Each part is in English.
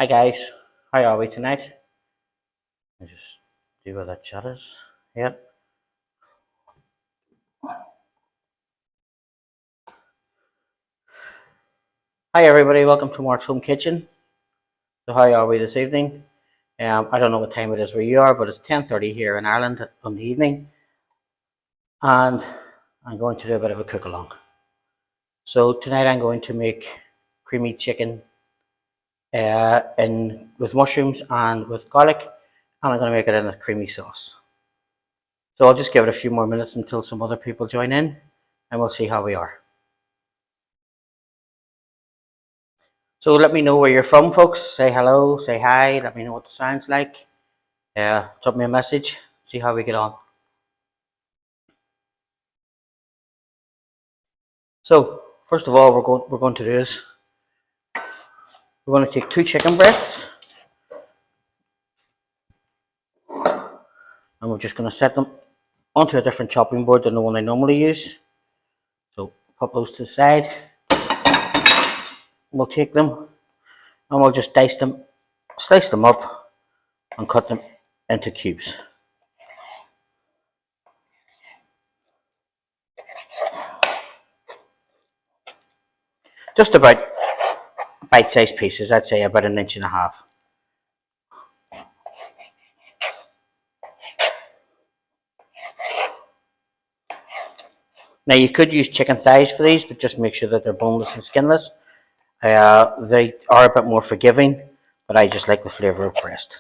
Hi guys, how are we tonight? I just see where that chat is. Yep. Hi everybody, welcome to Mark's Home Kitchen. So how are we this evening? I don't know what time it is where you are, but it's 10:30 here in Ireland on the evening, and I'm going to do a bit of a cook along. So tonight I'm going to make creamy chicken with mushrooms and with garlic, and I'm going to make it in a creamy sauce. So I'll just give it a few more minutes until some other people join in, and we'll see how we are. So let me know where you're from, folks. Say hello, say hi, let me know what the sound's like. Drop me a message, see how we get on. So, first of all, we're going to do is we're going to take 2 chicken breasts and we're just going to set them onto a different chopping board than the one I normally use. So, pop those to the side. We'll take them and we'll just slice them up and cut them into cubes. Just about bite-sized pieces, I'd say about 1.5 inches. Now you could use chicken thighs for these, but just make sure that they're boneless and skinless. They are a bit more forgiving, but I just like the flavour of breast.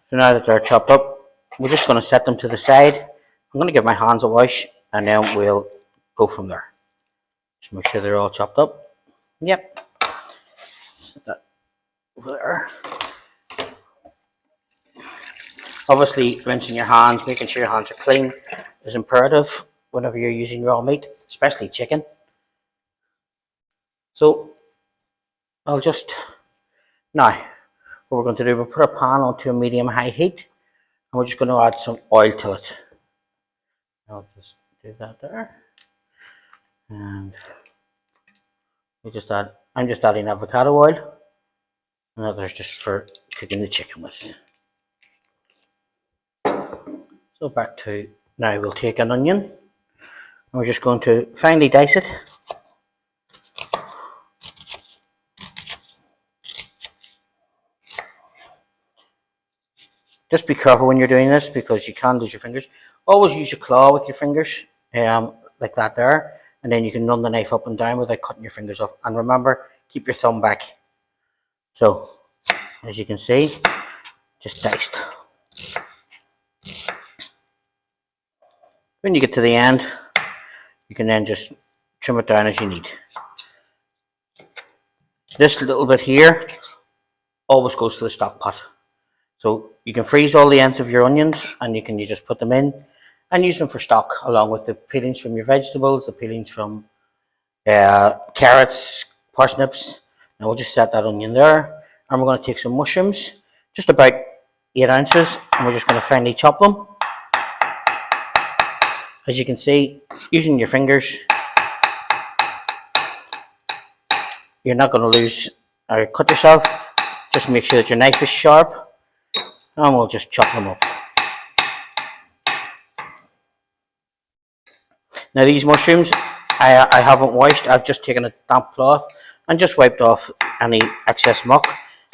So now that they're chopped up, we're just going to set them to the side. I'm going to give my hands a wash and then we'll go from there. Just make sure they're all chopped up. Yep. Set that over there. Obviously, rinsing your hands, making sure your hands are clean is imperative whenever you're using raw meat, especially chicken. So, now what we're going to do, we'll put a pan onto a medium-high heat and we're just going to add some oil to it. I'll just do that there. And I'm just adding avocado oil, and others just for cooking the chicken with. So back to, now we'll take an onion, and we're just going to finely dice it. Just be careful when you're doing this because you can lose your fingers. Always use your claw with your fingers, like that there, and then you can run the knife up and down without cutting your fingers off. And remember, keep your thumb back. So, as you can see, just diced. When you get to the end, you can then just trim it down as you need. This little bit here always goes to the stock pot. So you can freeze all the ends of your onions and you just put them in and use them for stock along with the peelings from your vegetables, the peelings from carrots, parsnips. Now we'll just set that onion there, and we're going to take some mushrooms, just about 8 ounces, and we're just going to finely chop them. As you can see, using your fingers, you're not going to lose or cut yourself. Just make sure that your knife is sharp, and we'll just chop them up. Now these mushrooms, I haven't washed. I've just taken a damp cloth and just wiped off any excess muck,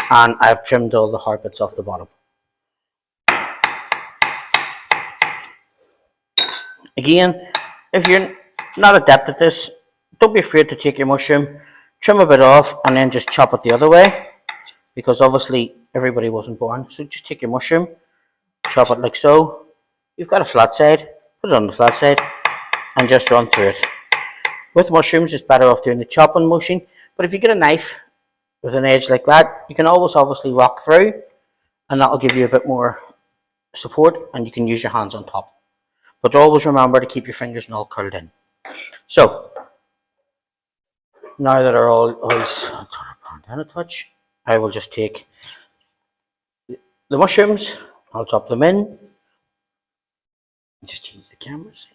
and I've trimmed all the hard bits off the bottom. Again, if you're not adept at this, don't be afraid to take your mushroom, trim a bit off, and then just chop it the other way, because obviously everybody wasn't born. So just take your mushroom, chop it like so. You've got a flat side, put it on the flat side, and just run through it. With mushrooms, it's better off doing the chopping motion, but if you get a knife with an edge like that, you can always obviously rock through, and that'll give you a bit more support, and you can use your hands on top. But always remember to keep your fingers all curled in. So, Now that are all down a touch, I will just take the mushrooms. I'll chop them in. Just change the cameras.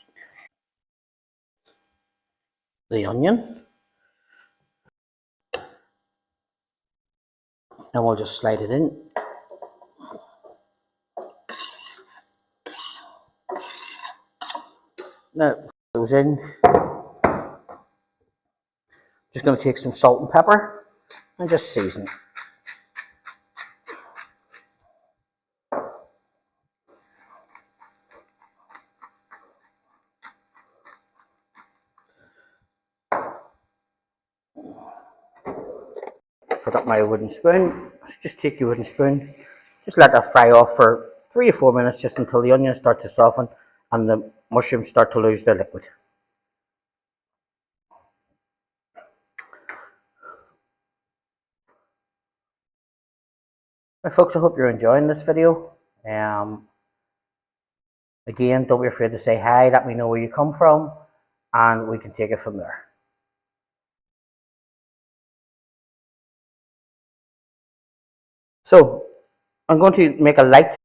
The onion, and we'll just slide it in. Now it goes in. Just going to take some salt and pepper and just season. Put up my wooden spoon. Just take your wooden spoon. Just let that fry off for 3 or 4 minutes, just until the onions start to soften and the mushrooms start to lose their liquid. Now, folks, I hope you're enjoying this video. Again, don't be afraid to say hi. Let me know where you come from, and we can take it from there. So, I'm going to make a light.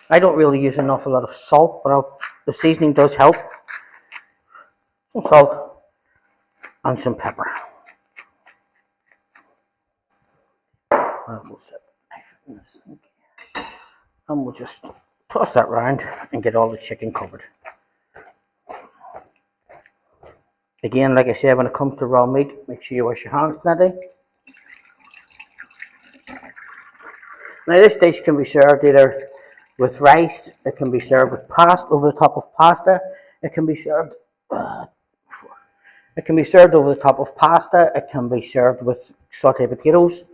I don't really use an awful lot of salt, but the seasoning does help. Some salt and some pepper. And we'll set the knife in the sink. And we'll just toss that round and get all the chicken covered. Again, like I said, when it comes to raw meat, make sure you wash your hands plenty. Now this dish can be served either with rice, it can be served with pasta over the top of pasta, it can be served over the top of pasta, it can be served with sauteed potatoes.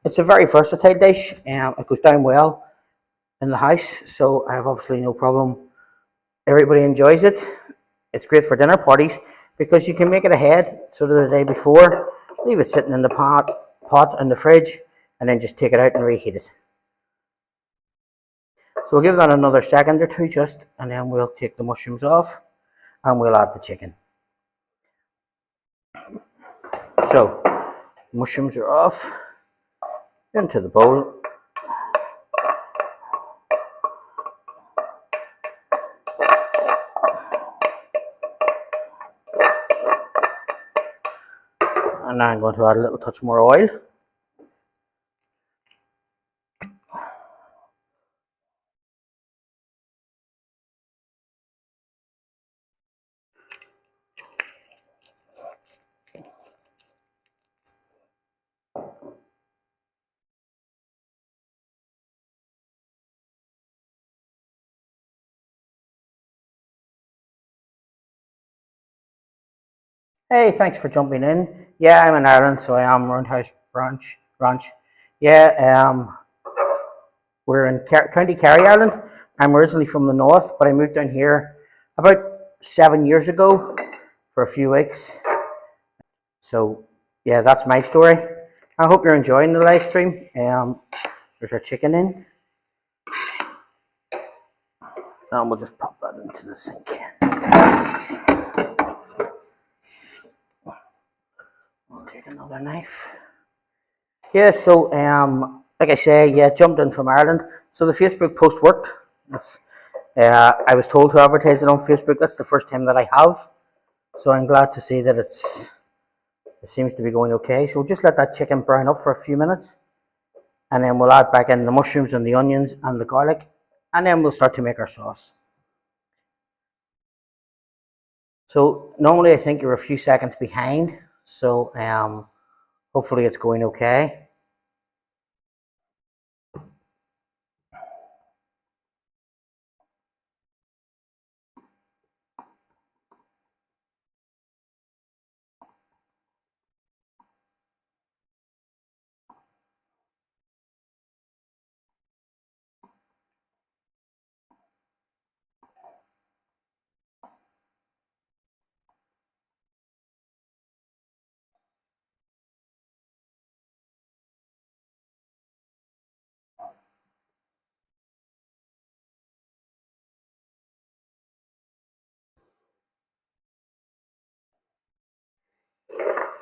It's a very versatile dish and it goes down well in the house, so I have obviously no problem. Everybody enjoys it. It's great for dinner parties because you can make it ahead, sort of the day before, leave it sitting in the pot in the fridge, and then just take it out and reheat it. So we'll give that another second or two just, and then we'll take the mushrooms off and we'll add the chicken. So mushrooms are off, into the bowl. And now I'm going to add a little touch more oil. Hey, thanks for jumping in. Yeah, I'm in Ireland, so I am Roundhouse branch. Yeah, we're in County Kerry, Ireland. I'm originally from the north, but I moved down here about 7 years ago for a few weeks. So yeah, that's my story. I hope you're enjoying the live stream. There's our chicken in, and we'll just pop that into the sink. We'll take another knife. Yeah, so like I say, yeah, jumped in from Ireland. So the Facebook post worked. I was told to advertise it on Facebook. That's the first time that I have. So I'm glad to see that it seems to be going okay. So we'll just let that chicken brown up for a few minutes. And then we'll add back in the mushrooms and the onions and the garlic. And then we'll start to make our sauce. So normally I think you're a few seconds behind. So hopefully it's going okay.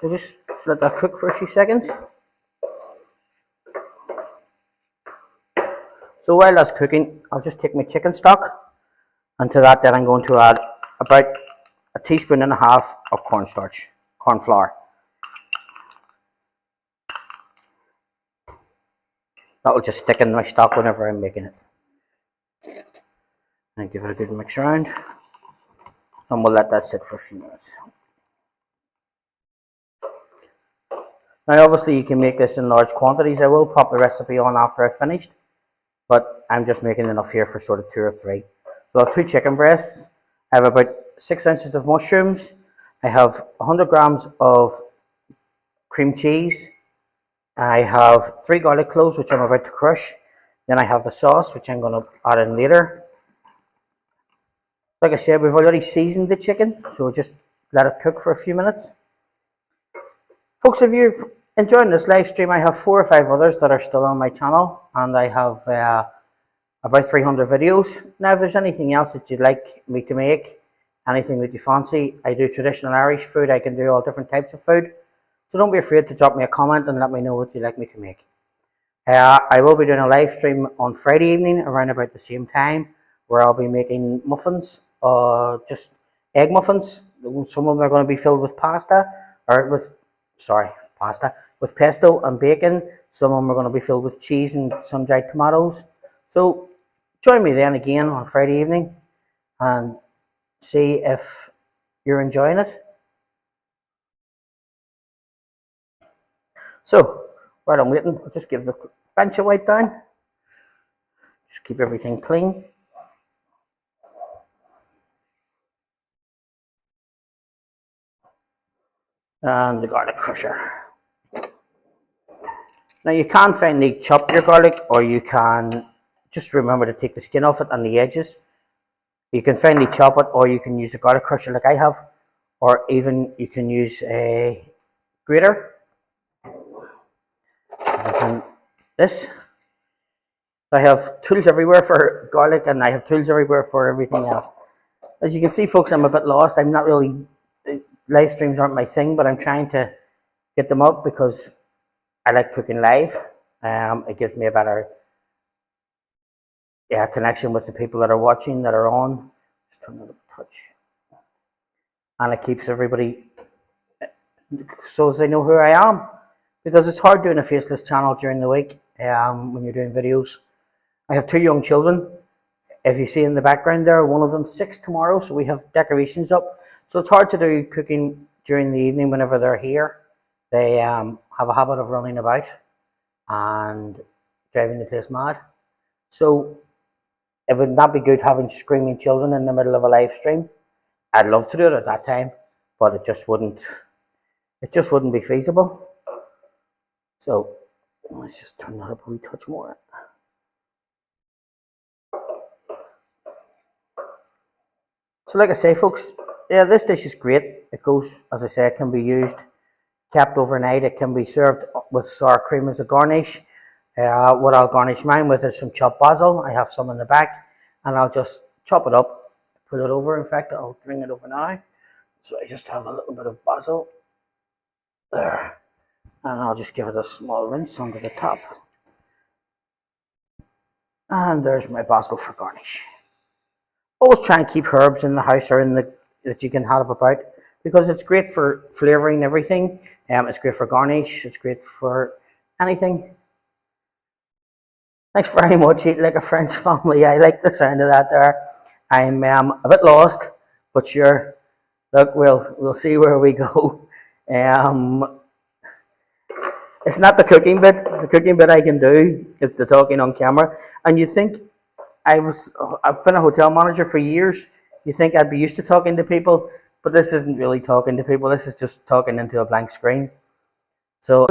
So just let that cook for a few seconds. So while that's cooking, I'll just take my chicken stock, and to that then I'm going to add about a teaspoon and a half of cornstarch, corn flour. That'll just stick in my stock whenever I'm making it. And give it a good mix around, and we'll let that sit for a few minutes. Now obviously you can make this in large quantities. I will pop the recipe on after I've finished, but I'm just making enough here for sort of 2 or 3. So I have 2 chicken breasts, I have about 6 ounces of mushrooms, I have 100 grams of cream cheese, I have 3 garlic cloves which I'm about to crush, then I have the sauce which I'm going to add in later. Like I said, we've already seasoned the chicken, so we'll just let it cook for a few minutes. Folks, if you're enjoying this live stream, I have 4 or 5 others that are still on my channel, and I have about 300 videos. Now, if there's anything else that you'd like me to make, anything that you fancy, I do traditional Irish food, I can do all different types of food. So don't be afraid to drop me a comment and let me know what you'd like me to make. I will be doing a live stream on Friday evening around about the same time, where I'll be making muffins, just egg muffins. Some of them are going to be filled with pasta, or with pesto and bacon. Some of them are going to be filled with cheese and some dried tomatoes. So join me then again on Friday evening and see if you're enjoying it. So while I'm waiting, I'll just give the bench a wipe down. Just keep everything clean. And the garlic crusher. Now you can finely chop your garlic, or you can just remember to take the skin off it and the edges. You can finely chop it, or you can use a garlic crusher like I have, or even you can use a grater. This. I have tools everywhere for garlic, and I have tools everywhere for everything else. As you can see, folks, I'm a bit lost. I'm not really, live streams aren't my thing, but I'm trying to get them up because I like cooking live. It gives me a better connection with the people that are watching, that are on. Just turn it up a touch. And it keeps everybody so as they know who I am. Because it's hard doing a faceless channel during the week when you're doing videos. I have 2 young children. If you see in the background there, one of them 6 tomorrow, so we have decorations up. So it's hard to do cooking during the evening whenever they're here. They have a habit of running about and driving the place mad. So it would not be good having screaming children in the middle of a live stream. I'd love to do it at that time, but it just wouldn't be feasible. So let's just turn that up a wee touch more. So like I say, folks, this dish is great. It goes, as I say, it can be used, kept overnight. It can be served with sour cream as a garnish. What I'll garnish mine with is some chopped basil. I have some in the back, and I'll just chop it up, put it over. In fact, I'll bring it over now. So I just have a little bit of basil there, and I'll just give it a small rinse under the top. And there's my basil for garnish. Always try and keep herbs in the house or that you can have about, because it's great for flavouring everything. It's great for garnish. It's great for anything. Thanks very much. Eat like a French family. I like the sound of that there. I'm a bit lost, but sure. Look, we'll see where we go. It's not the cooking bit. The cooking bit I can do. It's the talking on camera. And you think I've been a hotel manager for years. You think I'd be used to talking to people, but this isn't really talking to people. This is just talking into a blank screen. So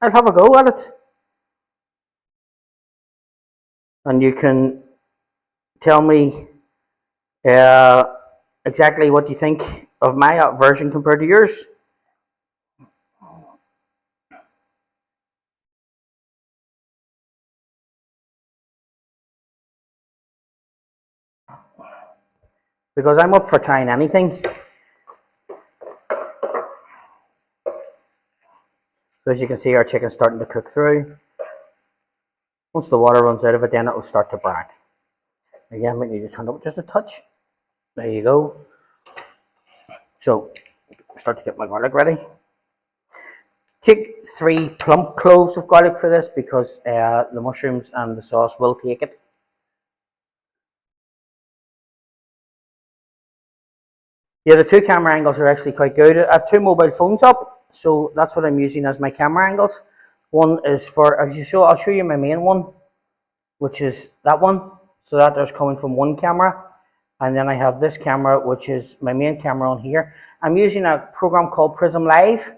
I'll have a go at it. And you can tell me exactly what you think of my version compared to yours. Because I'm up for trying anything. So as you can see, our chicken's starting to cook through. Once the water runs out of it, then it will start to brown. Again, we need to turn it up just a touch. There you go. So, start to get my garlic ready. Take 3 plump cloves of garlic for this because the mushrooms and the sauce will take it. Yeah, the 2 camera angles are actually quite good. I have 2 mobile phones up, so that's what I'm using as my camera angles. One is for, as you saw, I'll show you my main one, which is that one. So that there's coming from one camera. And then I have this camera, which is my main camera on here. I'm using a program called Prism Live.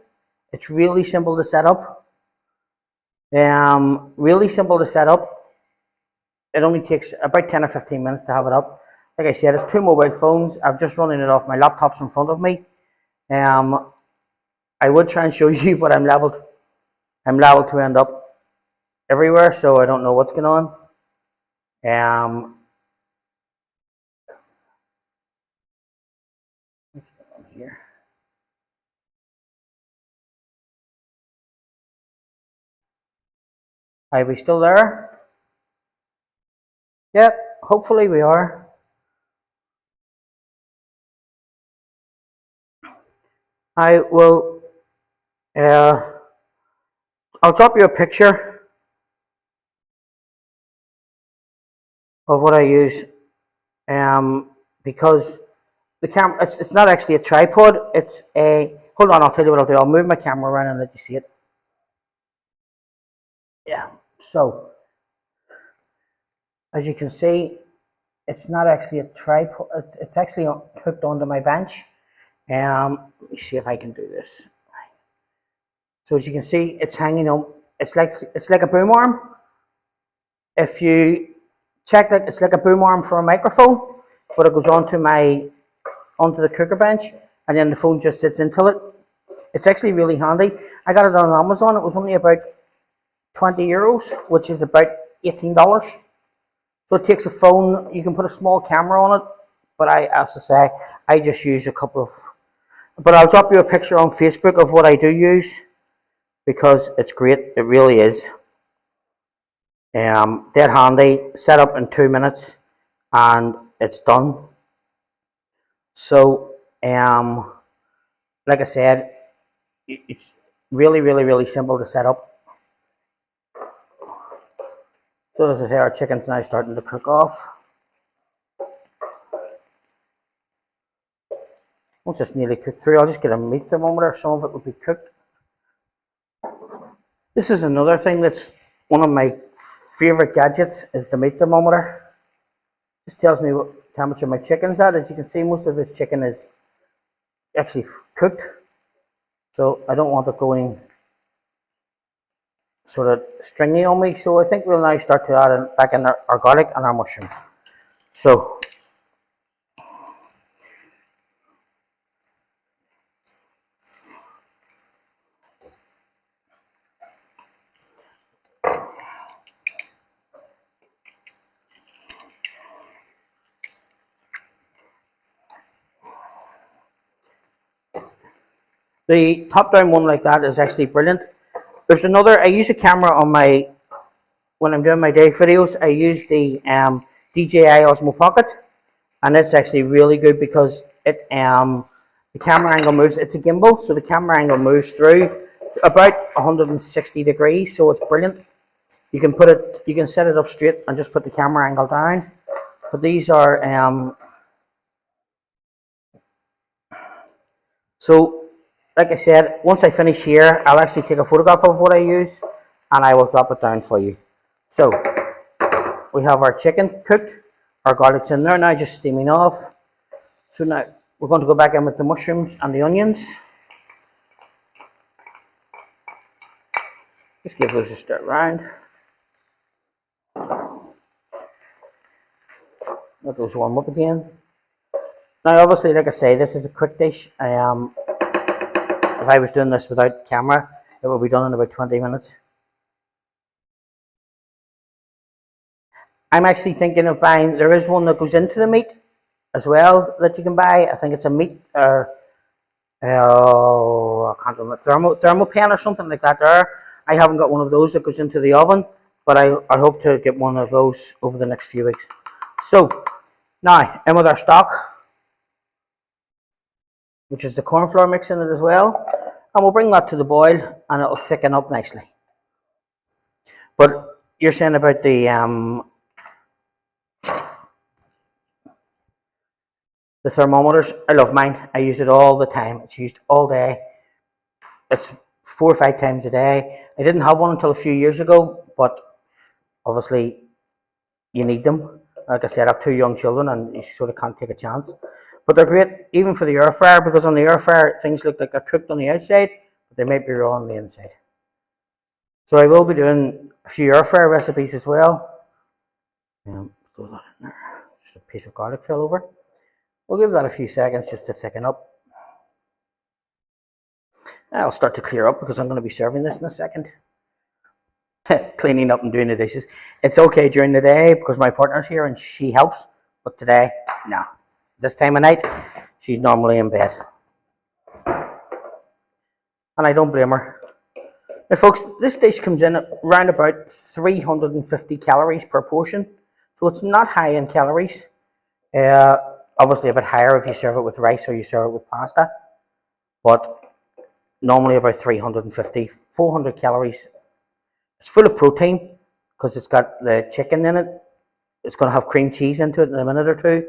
It's really simple to set up. Really simple to set up. It only takes about 10 or 15 minutes to have it up. Like I said, it's 2 mobile phones. I'm just running it off my laptops in front of me. I would try and show you, but I'm leveled to end up everywhere, so I don't know what's going on. What's going on here? Are we still there? Yep, hopefully we are. I will, I'll drop you a picture of what I use, because the camera, it's not actually a tripod, it's a, hold on, I'll tell you what I'll do. I'll move my camera around and let you see it. Yeah, so, as you can see, it's not actually a tripod, it's actually hooked onto my bench. Let me see if I can do this. So as you can see, it's hanging on, it's like a boom arm. If you check it, it's like a boom arm for a microphone, but it goes onto the cooker bench, and then the phone just sits into it. It's actually really handy. I got it on Amazon. It was only about €20, which is about $18. So it takes a phone. You can put a small camera on it, but as I say, I just use a couple of. But I'll drop you a picture on Facebook of what I do use, because it's great. It really is. Dead handy. Set up in 2 minutes, and it's done. So, like I said, it's really, really, really simple to set up. So as I say, our chicken's now starting to cook off. Once it's nearly cooked through, I'll just get a meat thermometer. Some of it will be cooked. This is another thing that's one of my favourite gadgets, is the meat thermometer. This tells me what temperature my chicken's at. As you can see, most of this chicken is actually cooked, so I don't want it going sort of stringy on me. So I think we'll now start to add back in our garlic and our mushrooms. So the top down one like that is actually brilliant. There's another, I use a camera on my, when I'm doing my day videos, I use the DJI Osmo Pocket, and it's actually really good because it the camera angle moves, it's a gimbal, so the camera angle moves through about 160 degrees, so it's brilliant. You can set it up straight and just put the camera angle down. But these are, so like I said, once I finish here, I'll actually take a photograph of what I use, and I will drop it down for you. So, we have our chicken cooked, our garlic's in there now, just steaming off. So now, we're going to go back in with the mushrooms and the onions. Just give those a stir around. Let those warm up again. Now obviously, like I say, this is a quick dish. If I was doing this without camera, it would be done in about 20 minutes. I'm actually thinking of buying, there is one that goes into the meat as well that you can buy. I think it's a meat, or I can't remember, thermopan or something like that there. I haven't got one of those that goes into the oven, but I hope to get one of those over the next few weeks. So, now, in with our stock, which is the corn flour mix in it as well, and we'll bring that to the boil and it'll thicken up nicely. But you're saying about the thermometers. I love mine. I use it all the time. It's used all day. It's 4 or 5 times a day. I didn't have one until a few years ago, but obviously you need them. Like I said, I have 2 young children and you sort of can't take a chance. But they're great even for the air fryer, because on the air fryer things look like they're cooked on the outside, but they might be raw on the inside. So I will be doing a few air fryer recipes as well. Throw that in there. Just a piece of garlic fell over. We'll give that a few seconds just to thicken up. I'll start to clear up because I'm going to be serving this in a second. Cleaning up and doing the dishes. It's okay during the day because my partner's here and she helps, but today, no. This time of night, she's normally in bed. And I don't blame her. Now folks, this dish comes in at around about 350 calories per portion, so it's not high in calories. Obviously a bit higher if you serve it with rice or you serve it with pasta, but normally about 350, 400 calories. It's full of protein because it's got the chicken in it. It's going to have cream cheese into it in a minute or two,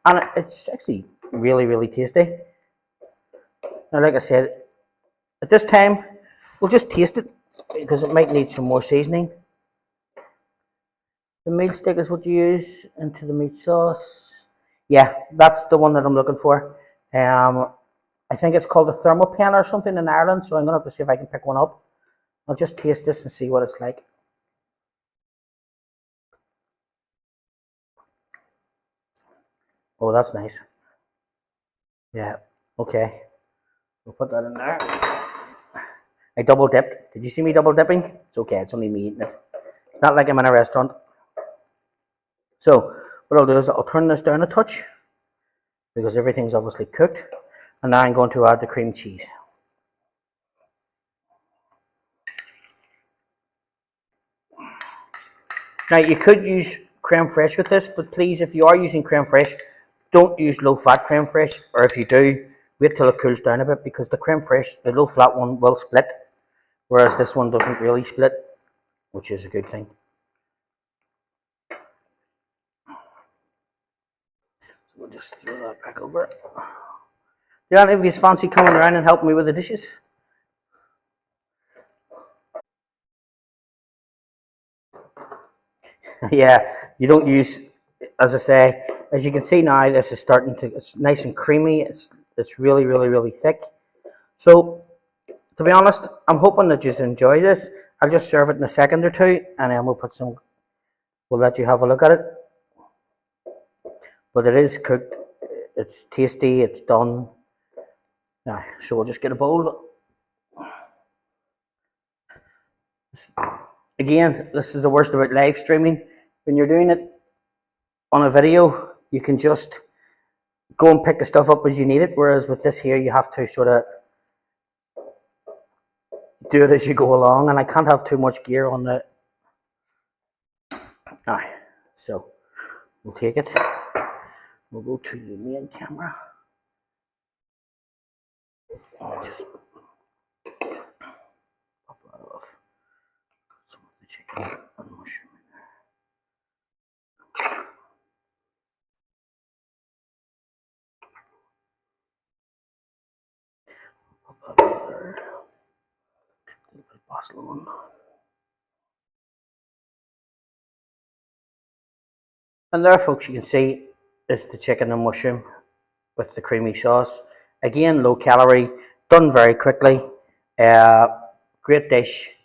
and it's actually really, really tasty. Now, like I said, at this time, we'll just taste it because it might need some more seasoning. The meat stick is what you use into the meat sauce. Yeah, that's the one that I'm looking for. I think it's called a thermopan or something in Ireland, so I'm going to have to see if I can pick one up. I'll just taste this and see what it's like. Oh, that's nice. Yeah, okay. We'll put that in there. I double dipped. Did you see me double dipping? It's okay, it's only me eating it. It's not like I'm in a restaurant. So, what I'll do is I'll turn this down a touch because everything's obviously cooked. And now I'm going to add the cream cheese. Now you could use creme fraiche with this, but please, if you are using creme fraiche, don't use low fat creme fraiche, or if you do, wait till it cools down a bit because the creme fraiche, the low fat one, will split, whereas this one doesn't really split, which is a good thing. We'll just throw that back over. Do any of you fancy coming around and helping me with the dishes? Yeah, you don't use, as I say, as you can see now, this is starting to, it's nice and creamy. It's really, really, really thick. So, to be honest, I'm hoping that you enjoy this. I'll just serve it in a second or two, and then we'll let you have a look at it. But it is cooked, it's tasty, it's done. Now, so we'll just get a bowl. Again, this is the worst about live streaming. When you're doing it on a video, you can just go and pick the stuff up as you need it, whereas with this here, you have to sort of do it as you go along, and I can't have too much gear on the... Alright, so we'll take it. We'll go to the main camera. I'll just pop that off. Some of the chicken and mushroom in there. Pop that over there. A little bit of basil on. And there, folks, you can see is the chicken and mushroom with the creamy sauce. Again, low calorie, done very quickly. Great dish.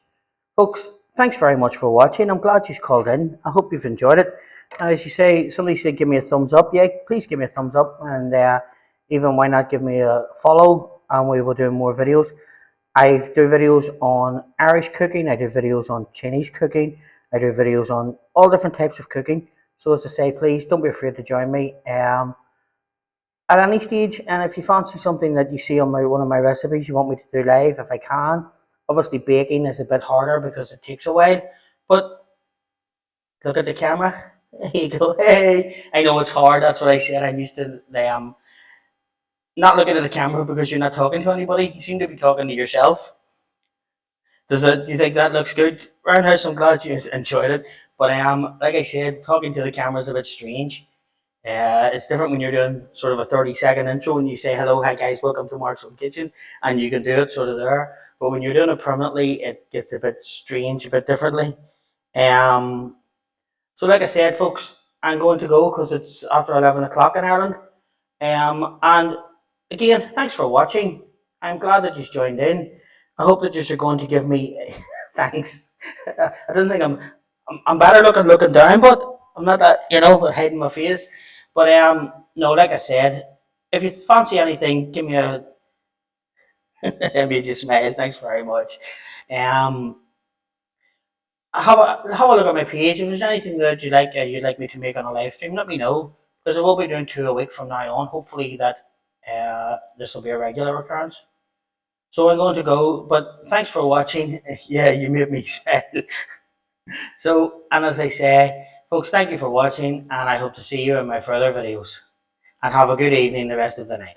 Folks, thanks very much for watching. I'm glad you called in. I hope you've enjoyed it. As you say, somebody said give me a thumbs up. Yeah, please give me a thumbs up. And even why not give me a follow, and we will do more videos. I do videos on Irish cooking. I do videos on Chinese cooking. I do videos on all different types of cooking. So as I say, please don't be afraid to join me. at any stage. And if you fancy something that you see on one of my recipes you want me to do live, if I can. Obviously baking is a bit harder because it takes a while, but look at the camera. There you go. Hey, I know it's hard. That's what I said. I'm used to not looking at the camera because you're not talking to anybody. You seem to be talking to yourself. Do you think that looks good? Roundhouse, I'm glad you enjoyed it. But like I said, talking to the camera is a bit strange. It's different when you're doing sort of a 30-second intro and you say, hello, hi guys, welcome to Mark's Home Kitchen, and you can do it sort of there. But when you're doing it permanently, it gets a bit strange, a bit differently. Um, so like I said, folks, I'm going to go because it's after 11 o'clock in Ireland. And again, thanks for watching. I'm glad that you joined in. I hope that you're going to give me thanks. I don't think I'm better looking down, but I'm not that hiding my face. But no, like I said, if you fancy anything, give me a it made you smile. Thanks very much. Um, have a look at my page. If there's anything that you'd like me to make on a live stream, let me know because I will be doing 2 a week from now on. Hopefully that this will be a regular occurrence. So I'm going to go, but thanks for watching. Yeah, you made me smile. So, and as I say, folks, thank you for watching, and I hope to see you in my further videos. And have a good evening the rest of the night.